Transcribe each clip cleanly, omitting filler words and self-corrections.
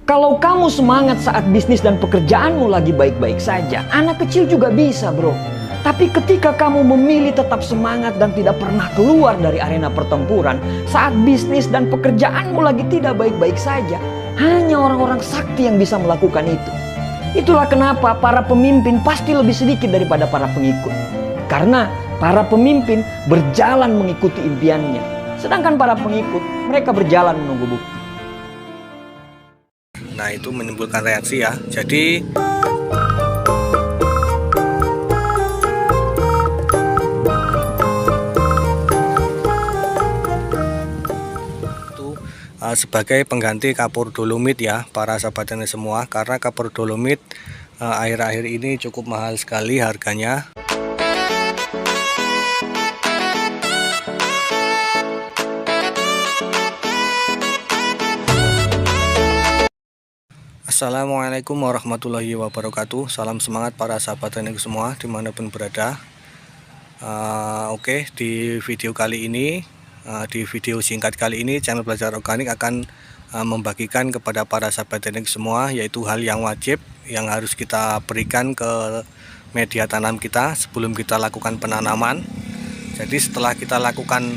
Kalau kamu semangat saat bisnis dan pekerjaanmu lagi baik-baik saja, anak kecil juga bisa, bro. Tapi ketika kamu memilih tetap semangat dan tidak pernah keluar dari arena pertempuran, saat bisnis dan pekerjaanmu lagi tidak baik-baik saja, hanya orang-orang sakti yang bisa melakukan itu. Itulah kenapa para pemimpin pasti lebih sedikit daripada para pengikut. Karena para pemimpin berjalan mengikuti impiannya, sedangkan para pengikut, mereka berjalan menunggu bukti. Nah, itu menimbulkan reaksi ya. Jadi sebagai pengganti kapur dolomit ya para sahabat tani semua, karena kapur dolomit akhir-akhir ini cukup mahal sekali harganya. Assalamualaikum warahmatullahi wabarakatuh. Salam semangat para sahabat tani semua dimanapun berada. Oke, di video kali ini, di video singkat kali ini, channel Belajar Organik akan membagikan kepada para sahabat teknik semua, yaitu hal yang wajib yang harus kita berikan ke media tanam kita sebelum kita lakukan penanaman. Jadi setelah kita lakukan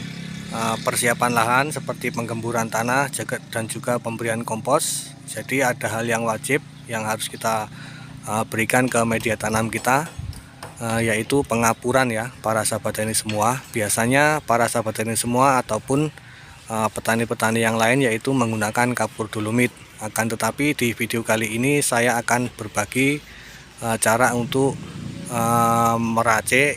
persiapan lahan seperti penggemburan tanah dan juga pemberian kompos, jadi ada hal yang wajib yang harus kita berikan ke media tanam kita, yaitu pengapuran ya para sahabat tani semua. Biasanya para sahabat tani semua ataupun petani-petani yang lain yaitu menggunakan kapur dolomit. Akan tetapi di video kali ini saya akan berbagi cara untuk meracik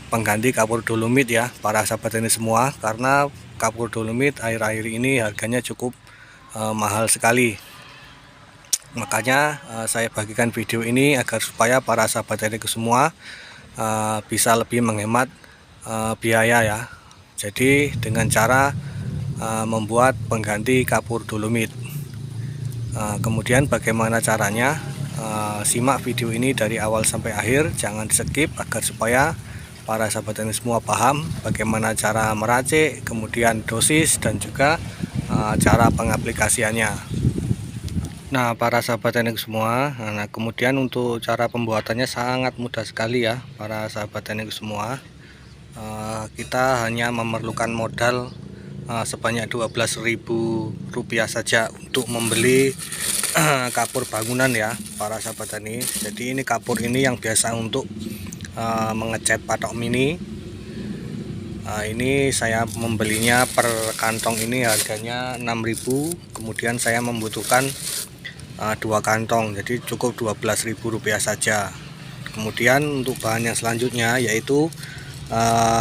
pengganti kapur dolomit ya para sahabat tani semua, karena kapur dolomit akhir-akhir ini harganya cukup mahal sekali. Makanya saya bagikan video ini agar supaya para sahabat teknik semua bisa lebih menghemat biaya ya. Jadi dengan cara membuat pengganti kapur dolomit. Kemudian bagaimana caranya? Simak video ini dari awal sampai akhir, jangan di skip agar supaya para sahabat teknik semua paham bagaimana cara meracik, kemudian dosis dan juga cara pengaplikasiannya. Nah, para sahabat teknik semua, nah kemudian untuk cara pembuatannya sangat mudah sekali ya para sahabat teknik semua. Kita hanya memerlukan modal sebanyak Rp12.000 saja untuk membeli kapur bangunan ya para sahabat tani. Jadi ini kapur ini yang biasa untuk mengecat patok mini. Ini saya membelinya per kantong ini harganya Rp6.000. Kemudian saya membutuhkan 2 kantong, jadi cukup Rp12.000 saja. Kemudian untuk bahan yang selanjutnya yaitu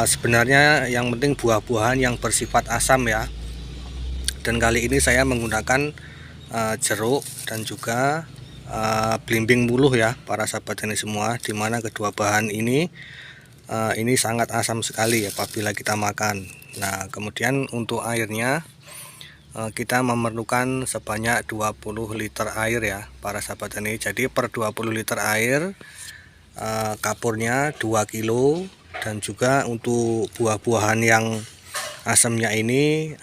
sebenarnya yang penting buah-buahan yang bersifat asam ya. Dan kali ini saya menggunakan jeruk dan juga belimbing muluh ya para sahabat tani semua, dimana kedua bahan ini sangat asam sekali apabila kita makan. Nah, kemudian untuk airnya kita memerlukan sebanyak 20 liter air ya para sahabat tani. Jadi per 20 liter air kapurnya 2 kilo, dan juga untuk buah-buahan yang asamnya ini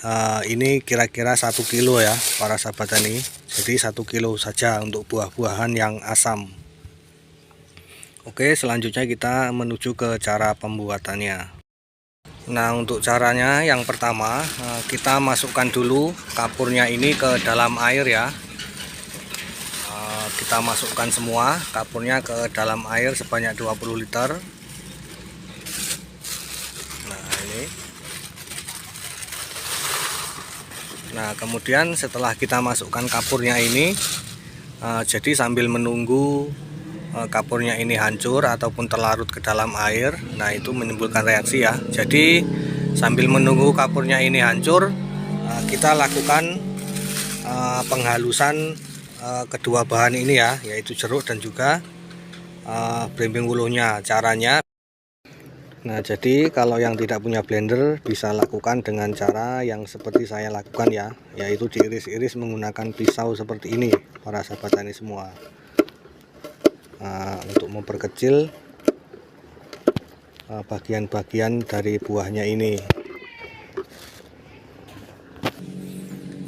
kira-kira 1 kilo ya para sahabat tani. Jadi 1 kilo saja untuk buah-buahan yang asam. Oke, selanjutnya kita menuju ke cara pembuatannya. Nah, untuk caranya yang pertama kita masukkan dulu kapurnya ini ke dalam air ya. Kita masukkan semua kapurnya ke dalam air sebanyak 20 liter. Nah, ini. Nah, kemudian setelah kita masukkan kapurnya ini, jadi sambil menunggu kapurnya ini hancur ataupun terlarut ke dalam air, nah itu menimbulkan reaksi ya. Jadi sambil menunggu kapurnya ini hancur, kita lakukan penghalusan kedua bahan ini ya, yaitu jeruk dan juga belimbing wuluhnya. Caranya, nah jadi kalau yang tidak punya blender bisa lakukan dengan cara yang seperti saya lakukan ya, yaitu diiris-iris menggunakan pisau seperti ini para sahabat tani semua. Untuk memperkecil bagian-bagian dari buahnya ini.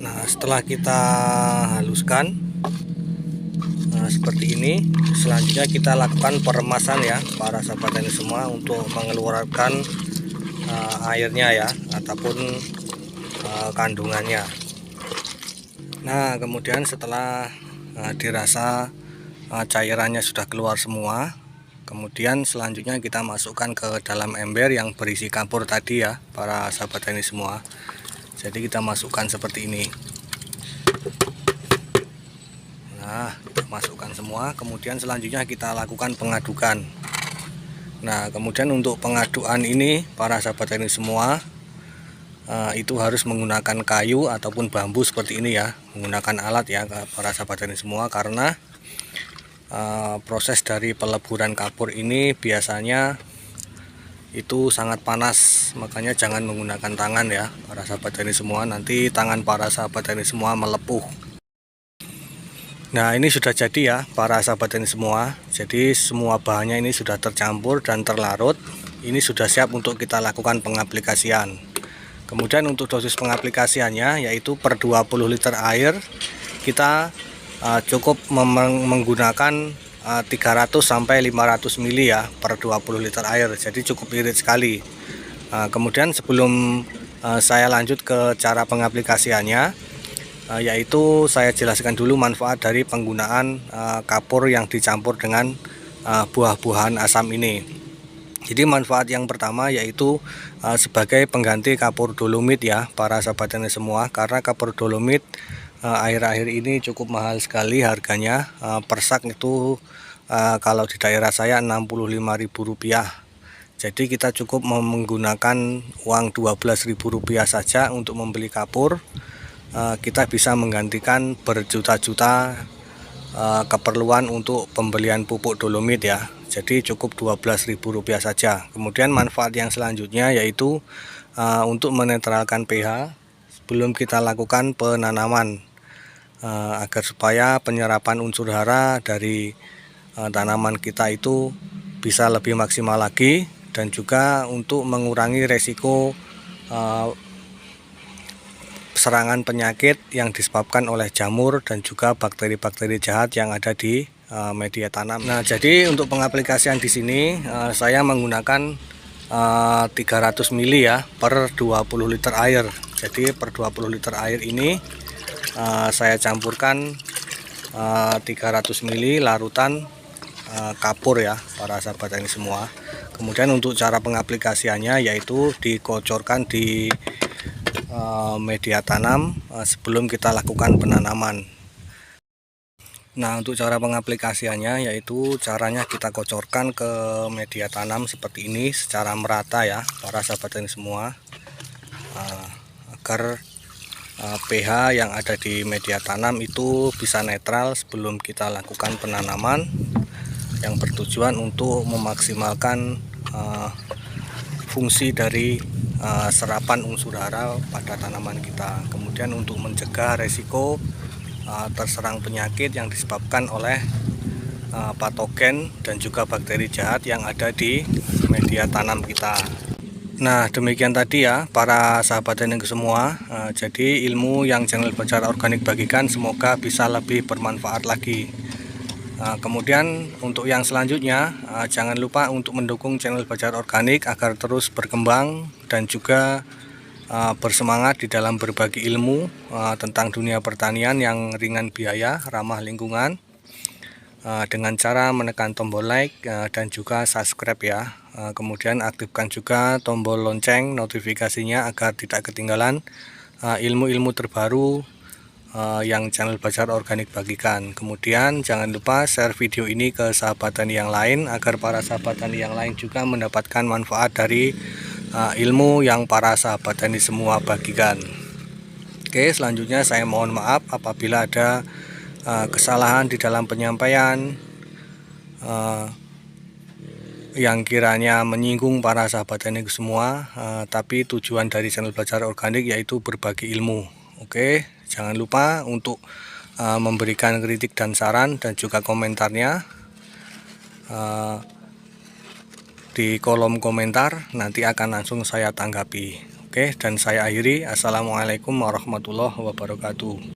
Nah, setelah kita haluskan, Nah, seperti ini. Selanjutnya kita lakukan peremasan ya para sahabat tani semua, untuk mengeluarkan airnya ya, ataupun kandungannya. Nah, kemudian setelah dirasa cairannya sudah keluar semua, kemudian selanjutnya kita masukkan ke dalam ember yang berisi kapur tadi ya para sahabat tani semua. Jadi kita masukkan seperti ini. Nah, kita masukkan semua, kemudian selanjutnya kita lakukan pengadukan. Nah, kemudian untuk pengadukan ini para sahabat tani semua, itu harus menggunakan kayu ataupun bambu seperti ini ya, menggunakan alat ya para sahabat tani semua, karena proses dari peleburan kapur ini biasanya itu sangat panas, makanya jangan menggunakan tangan ya para sahabat tani semua, nanti tangan para sahabat tani semua melepuh. Nah, ini sudah jadi ya para sahabat tani semua. Jadi semua bahannya ini sudah tercampur dan terlarut. Ini sudah siap untuk kita lakukan pengaplikasian. Kemudian untuk dosis pengaplikasiannya yaitu per 20 liter air kita cukup menggunakan 300 sampai 500 ml ya per 20 liter air. Jadi cukup irit sekali. Kemudian sebelum saya lanjut ke cara pengaplikasiannya, yaitu saya jelaskan dulu manfaat dari penggunaan kapur yang dicampur dengan buah-buahan asam ini. Jadi manfaat yang pertama yaitu sebagai pengganti kapur dolomit ya para sahabat tani semua, karena kapur dolomit akhir-akhir ini cukup mahal sekali harganya. Per sak itu kalau di daerah saya Rp65.000. Jadi kita cukup menggunakan uang Rp12.000 saja untuk membeli kapur. Kita bisa menggantikan berjuta-juta keperluan untuk pembelian pupuk dolomit ya. Jadi cukup Rp12.000 saja. Kemudian manfaat yang selanjutnya yaitu untuk menetralkan pH sebelum kita lakukan penanaman, agar supaya penyerapan unsur hara dari tanaman kita itu bisa lebih maksimal lagi, dan juga untuk mengurangi resiko serangan penyakit yang disebabkan oleh jamur dan juga bakteri-bakteri jahat yang ada di media tanam. Nah, jadi untuk pengaplikasian di sini saya menggunakan 300 ml ya per 20 liter air. Jadi per 20 liter air ini saya campurkan 300 ml larutan kapur ya para sahabat tani semua. Kemudian untuk cara pengaplikasiannya yaitu dikocorkan di media tanam sebelum kita lakukan penanaman. Nah, untuk cara pengaplikasiannya yaitu caranya kita kocorkan ke media tanam seperti ini secara merata ya para sahabat tani semua, agar pH yang ada di media tanam itu bisa netral sebelum kita lakukan penanaman, yang bertujuan untuk memaksimalkan fungsi dari serapan unsur hara pada tanaman kita. Kemudian untuk mencegah resiko terserang penyakit yang disebabkan oleh patogen dan juga bakteri jahat yang ada di media tanam kita. Nah, demikian tadi ya para sahabat tani semua. Jadi ilmu yang channel Bajar Organik bagikan semoga bisa lebih bermanfaat lagi. Kemudian untuk yang selanjutnya jangan lupa untuk mendukung channel Bajar Organik agar terus berkembang dan juga bersemangat di dalam berbagi ilmu tentang dunia pertanian yang ringan biaya, ramah lingkungan, dengan cara menekan tombol like dan juga subscribe ya. Kemudian aktifkan juga tombol lonceng notifikasinya agar tidak ketinggalan ilmu-ilmu terbaru yang channel Bajar Organik bagikan. Kemudian jangan lupa share video ini ke sahabat tani yang lain agar para sahabat tani yang lain juga mendapatkan manfaat dari ilmu yang para sahabat tani semua bagikan. Oke, selanjutnya saya mohon maaf apabila ada kesalahan di dalam penyampaian yang kiranya menyinggung para sahabat tani semua, tapi tujuan dari channel Bajar Organik yaitu berbagi ilmu. Oke, jangan lupa untuk memberikan kritik dan saran dan juga komentarnya di kolom komentar, nanti akan langsung saya tanggapi. Oke, dan saya akhiri. Assalamualaikum warahmatullahi wabarakatuh.